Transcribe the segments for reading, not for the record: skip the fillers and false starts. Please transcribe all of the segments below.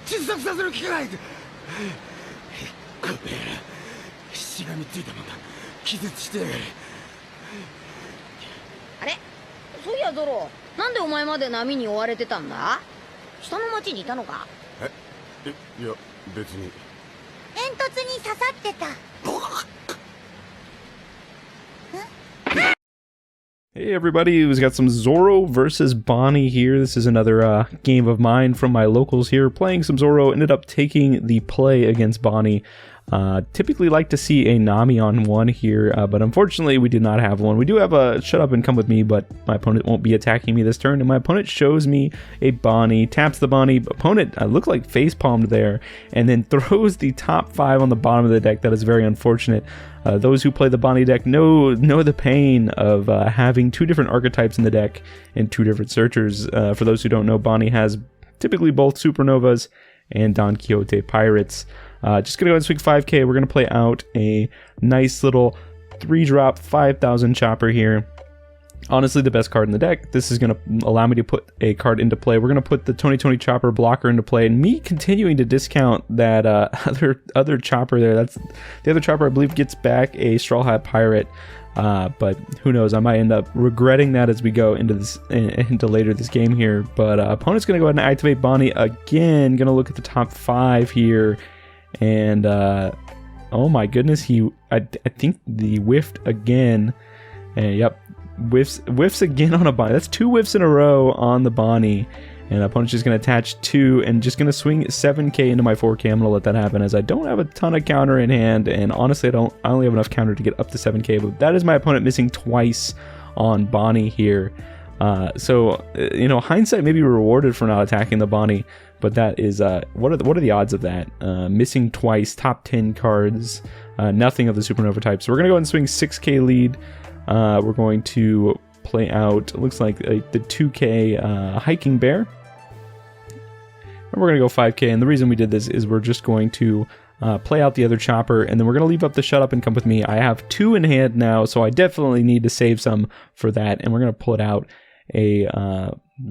窒息させる気がない。この野郎、しがみついたまま気絶してやがる。あれ、そういやゾロ、なんでお前まで波に追われてたんだ？下の町にいたのか？いや、別に。煙突に刺さってた。Hey everybody, we've got some Zoro versus Bonney here. This is another game of mine from my locals here. Playing some Zoro, ended up taking the play against Bonney. Typically like to see a Nami on one here, but unfortunately we did not have one. We do have a Shut Up and Come With Me, but my opponent won't be attacking me this turn, and my opponent shows me a Bonney, taps the Bonney. Opponent looked like face-palmed there, and then throws the top 5 on the bottom of the deck. That is very unfortunate. Those who play the Bonney deck know the pain of having 2 different archetypes in the deck and 2 different searchers. For those who don't know, Bonney has typically both Supernovas and Don Quixote Pirates. Just gonna go and swing 5k. We're gonna play out a nice little 3-drop 5,000 chopper here. Honestly, the best card in the deck. This is going to allow me to put a card into play. We're going to put the Tony Chopper blocker into play, and me continuing to discount that other chopper there. That's the other chopper, I believe, gets back a Straw Hat Pirate. But who knows? I might end up regretting that as we go into later this game here. But opponent's going to go ahead and activate Bonney again. Going to look at the top 5 here, and oh my goodness, I think the whiffed again. And yep. Whiffs again on a Bonney. That's 2 whiffs in a row on the Bonney, and opponent's just going to attach 2 and just going to swing 7k into my 4k. I'm going to let that happen as I don't have a ton of counter in hand, and honestly I only have enough counter to get up to 7k, but that is my opponent missing twice on Bonney here. So you know, hindsight may be rewarded for not attacking the Bonney, but that is what are the odds of that? Missing twice, top 10 cards, nothing of the Supernova type. So we're going to go ahead and swing 6k lead. We're going to play out, it looks like the 2k Hiking Bear. And we're going to go 5k, and the reason we did this is we're just going to play out the other chopper, and then we're going to leave up the Shut Up and Come With Me. I have 2 in hand now, so I definitely need to save some for that, and we're going to pull it out a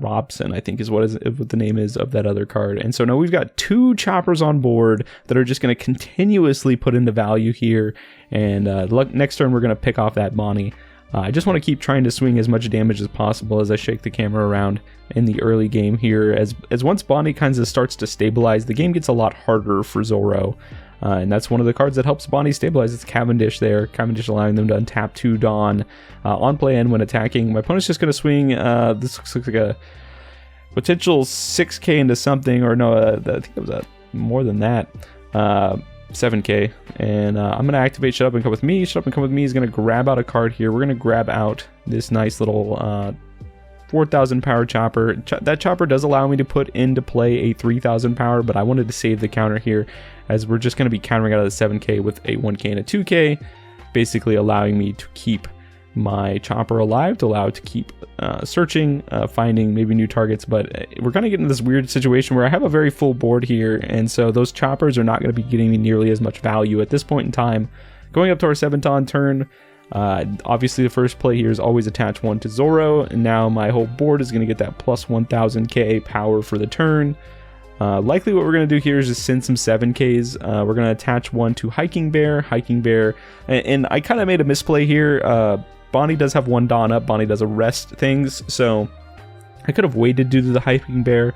Robson, I think is what the name is of that other card. And so now we've got 2 choppers on board that are just going to continuously put into value here, and next turn we're going to pick off that Bonney. I just want to keep trying to swing as much damage as possible as I shake the camera around in the early game here. As once Bonney kind of starts to stabilize, the game gets a lot harder for Zoro. And that's one of the cards that helps Bonney stabilize. It's Cavendish there. Cavendish allowing them to untap 2 Dawn on play and when attacking. My opponent's just going to swing, this looks like a potential 6k into something, or no, I think it was more than that. 7k, and I'm going to activate Shut Up and Come With Me. Shut Up and Come With Me is going to grab out a card here. We're going to grab out this nice little 4,000 power chopper. That chopper does allow me to put into play a 3,000 power, but I wanted to save the counter here as we're just going to be countering out of the 7k with a 1k and a 2k, basically allowing me to keep my chopper alive, to allow it to keep searching, finding maybe new targets. But we're kind of getting this weird situation where I have a very full board here, and so those choppers are not going to be getting me nearly as much value at this point in time. Going up to our 7th turn, obviously the first play here is always attach 1 to Zoro, and now my whole board is going to get that plus 1000k power for the turn. Likely what we're going to do here is just send some 7ks. We're going to attach 1 to Hiking Bear, and I kind of made a misplay here. Bonney does have 1 Dawn up, Bonney does arrest things, so I could have waited to do the Hiking Bear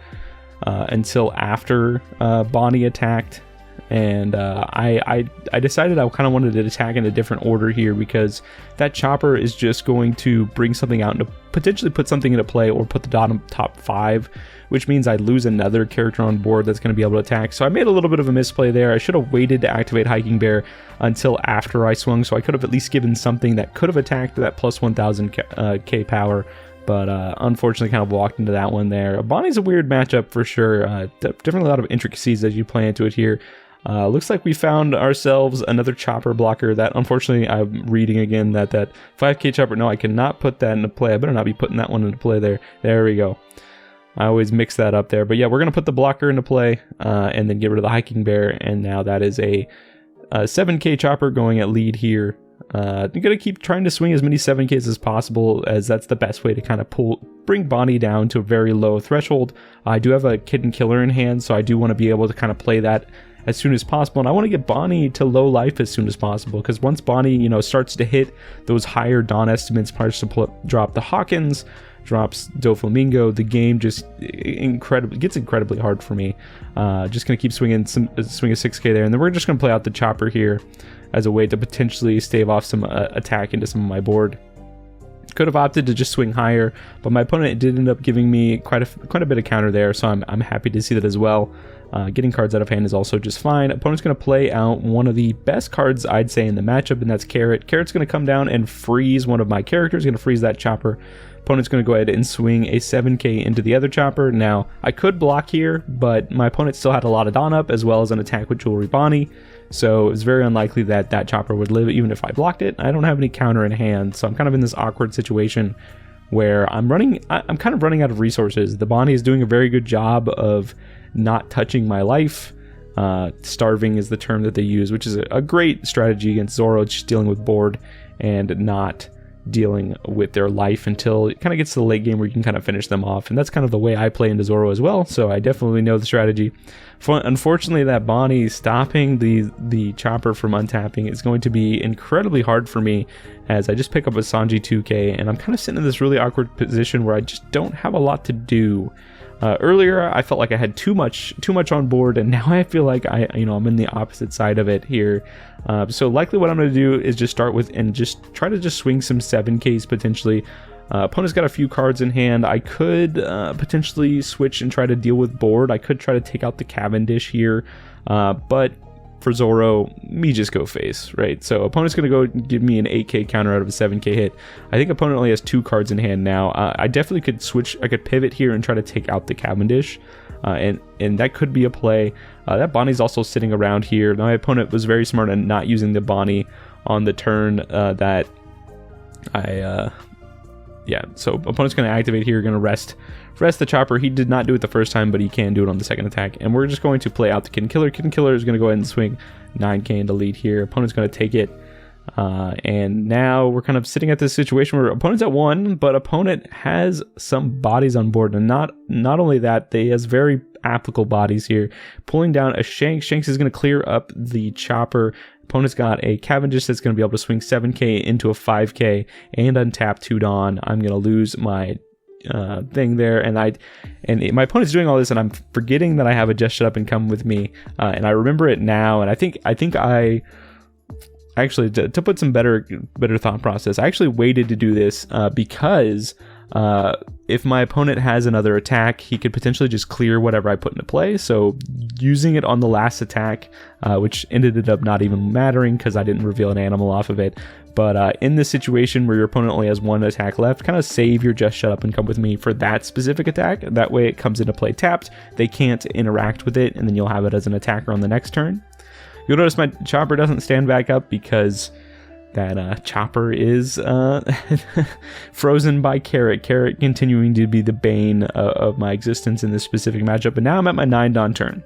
until after Bonney attacked, and I decided I kind of wanted to attack in a different order here, because that chopper is just going to bring something out and potentially put something into play, or put the dot on top 5, which means I lose another character on board that's going to be able to attack. So I made a little bit of a misplay there. I should have waited to activate Hiking Bear until after I swung, so I could have at least given something that could have attacked that plus 1000k power, but unfortunately kind of walked into that one there. Bonney's a weird matchup for sure. Definitely a lot of intricacies as you play into it here. Looks like we found ourselves another chopper blocker that, unfortunately, I'm reading again that 5k chopper, no, I cannot put that into play. I better not be putting that one into play there. There we go. I always mix that up there. But yeah, we're going to put the blocker into play and then get rid of the Hiking Bear. And now that is a 7k chopper going at lead here. I'm going to keep trying to swing as many 7Ks as possible, as that's the best way to kind of bring Bonney down to a very low threshold. I do have a Kitten Killer in hand, so I do want to be able to kind of play that as soon as possible, and I want to get Bonney to low life as soon as possible, because once Bonney, you know, starts to hit those higher Dawn estimates, starts to drop the Hawkins, drops Doflamingo, the game just gets incredibly hard for me. Just gonna keep swing a 6K there, and then we're just gonna play out the chopper here as a way to potentially stave off some attack into some of my board. Could have opted to just swing higher, but my opponent did end up giving me quite a bit of counter there, so I'm happy to see that as well. Getting cards out of hand is also just fine. Opponent's going to play out one of the best cards, I'd say, in the matchup, and that's Carrot. Carrot's going to come down and freeze one of my characters, going to freeze that chopper. Opponent's going to go ahead and swing a 7K into the other chopper. Now, I could block here, but my opponent still had a lot of Dawn up, as well as an attack with Jewelry Bonney, so it's very unlikely that that chopper would live, even if I blocked it. I don't have any counter in hand, so I'm kind of in this awkward situation where I'm kind of running out of resources. The Bonney is doing a very good job of not touching my life. Starving is the term that they use, which is a great strategy against Zoro, just dealing with board and not dealing with their life until it kind of gets to the late game where you can kind of finish them off. And that's kind of the way I play into Zoro as well, so I definitely know the strategy. Unfortunately, that Bonney stopping the chopper from untapping is going to be incredibly hard for me, as I just pick up a Sanji 2K, and I'm kind of sitting in this really awkward position where I just don't have a lot to do. Earlier, I felt like I had too much on board, and now I feel like I'm in the opposite side of it here. So likely what I'm going to do is just start with and just try to just swing some 7Ks potentially. Opponent's got a few cards in hand. I could potentially switch and try to deal with board. I could try to take out the Cavendish here, but for Zoro, me just go face, right? So opponent's going to go give me an 8K counter out of a 7K hit. I think opponent only has 2 cards in hand now. I definitely could switch. I could pivot here and try to take out the Cavendish, and that could be a play. That Bonney's also sitting around here. My opponent was very smart in not using the Bonney on the turn that yeah, so opponent's going to activate here, going to rest the chopper. He did not do it the first time, but he can do it on the second attack. And we're just going to play out the Kitten Killer. Kitten Killer is going to go ahead and swing 9K into lead here. Opponent's going to take it. And now we're kind of sitting at this situation where opponent's at 1, but opponent has some bodies on board. And not only that, they has very applicable bodies here. Pulling down a Shanks. Shanks is going to clear up the chopper. Opponent's got a Cavendish that's going to be able to swing 7K into a 5K and untap 2 Dawn. I'm going to lose my thing there, and my opponent's doing all this, and I'm forgetting that I have a Just Shut Up and Come With Me, and I remember it now, and I think I actually, to put some better thought process, I actually waited to do this because if my opponent has another attack, he could potentially just clear whatever I put into play. So using it on the last attack, which ended up not even mattering because I didn't reveal an animal off of it. But in this situation where your opponent only has 1 attack left, kind of save your Just Shut Up and Come With Me for that specific attack. That way it comes into play tapped. They can't interact with it, and then you'll have it as an attacker on the next turn. You'll notice my chopper doesn't stand back up because that chopper is frozen by Carrot. Carrot continuing to be the bane of my existence in this specific matchup. And now I'm at my 9 Dawn turn.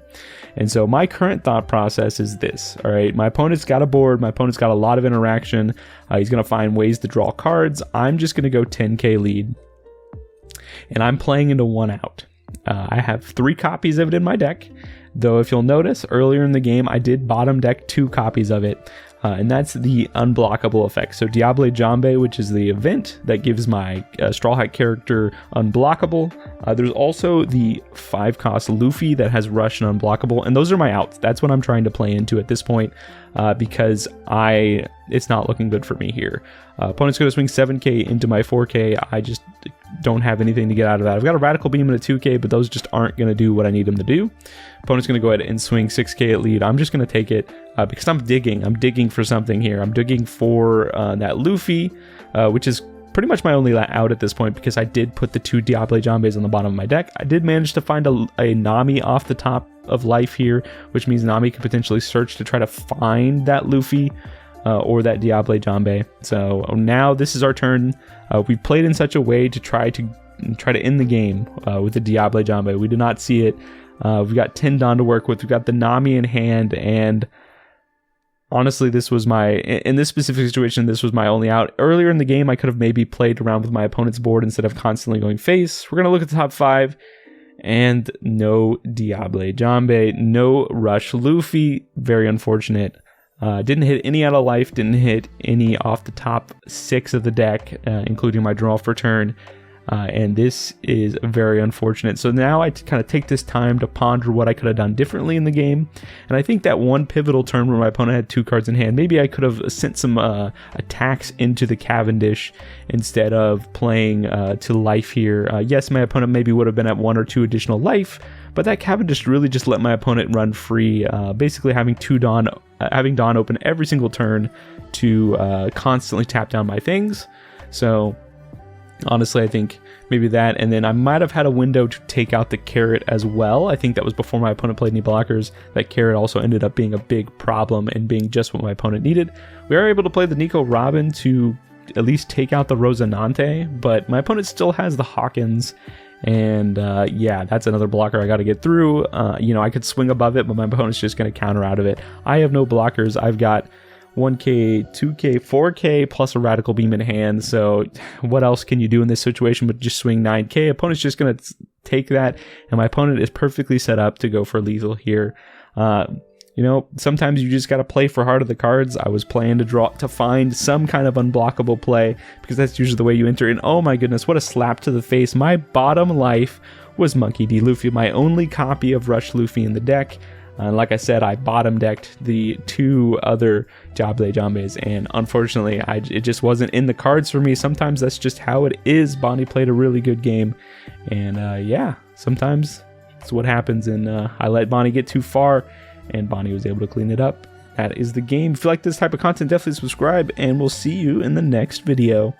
And so my current thought process is this. All right, my opponent's got a board. My opponent's got a lot of interaction. He's going to find ways to draw cards. I'm just going to go 10K lead. And I'm playing into 1 out. I have 3 copies of it in my deck. Though if you'll notice, earlier in the game, I did bottom deck 2 copies of it. And that's the unblockable effect. So Diable Jambe, which is the event that gives my Straw Hat character unblockable. There's also the 5-cost Luffy that has Rush and unblockable. And those are my outs. That's what I'm trying to play into at this point because it's not looking good for me here. Opponent's going to swing 7K into my 4K. I just don't have anything to get out of that. I've got a Radical Beam and a 2K, but those just aren't going to do what I need them to do. Opponent's going to go ahead and swing 6K at lead. I'm just going to take it because I'm digging for something here. I'm digging for that Luffy, which is pretty much my only out at this point because I did put the 2 Diable Jambes on the bottom of my deck. I did manage to find a Nami off the top of life here, which means Nami could potentially search to try to find that Luffy or that Diable Jambe. So now this is our turn. We played in such a way to try to end the game with the Diable Jambe. We did not see it. We've got 10 Dawn to work with. We've got the Nami in hand, and honestly, this was in this specific situation, this was my only out. Earlier in the game, I could have maybe played around with my opponent's board instead of constantly going face. We're going to look at the top 5, and no Diable Jambe, no Rush Luffy. Very unfortunate. Didn't hit any out of life, didn't hit any off the top 6 of the deck, including my draw for turn. And this is very unfortunate. So now I kind of take this time to ponder what I could have done differently in the game. And I think that one pivotal turn where my opponent had 2 cards in hand, maybe I could have sent some attacks into the Cavendish instead of playing to life here. Yes, my opponent maybe would have been at 1 or 2 additional life, but that Cavendish really just let my opponent run free, basically having Dawn open every single turn to constantly tap down my things. So honestly, I think maybe that, and then I might have had a window to take out the carrot as well. I think that was before my opponent played any blockers. That carrot also ended up being a big problem and being just what my opponent needed. We are able to play the Nico Robin to at least take out the Rosinante, but my opponent still has the Hawkins, and yeah, that's another blocker I got to get through. You know, I could swing above it, but my opponent's just going to counter out of it. I have no blockers. I've got 1k, 2k, 4k plus a Radical Beam in hand, so what else can you do in this situation but just swing 9k? Opponent's just going to take that, and my opponent is perfectly set up to go for lethal here. You know, sometimes you just got to play for heart of the cards. I was playing to find some kind of unblockable play, because that's usually the way you enter in. Oh my goodness, what a slap to the face. My bottom life was Monkey D. Luffy, my only copy of Rush Luffy in the deck. Like I said, I bottom decked the 2 other Diable Jambes, and unfortunately, it just wasn't in the cards for me. Sometimes that's just how it is. Bonney played a really good game, and yeah, sometimes it's what happens, and I let Bonney get too far, and Bonney was able to clean it up. That is the game. If you like this type of content, definitely subscribe, and we'll see you in the next video.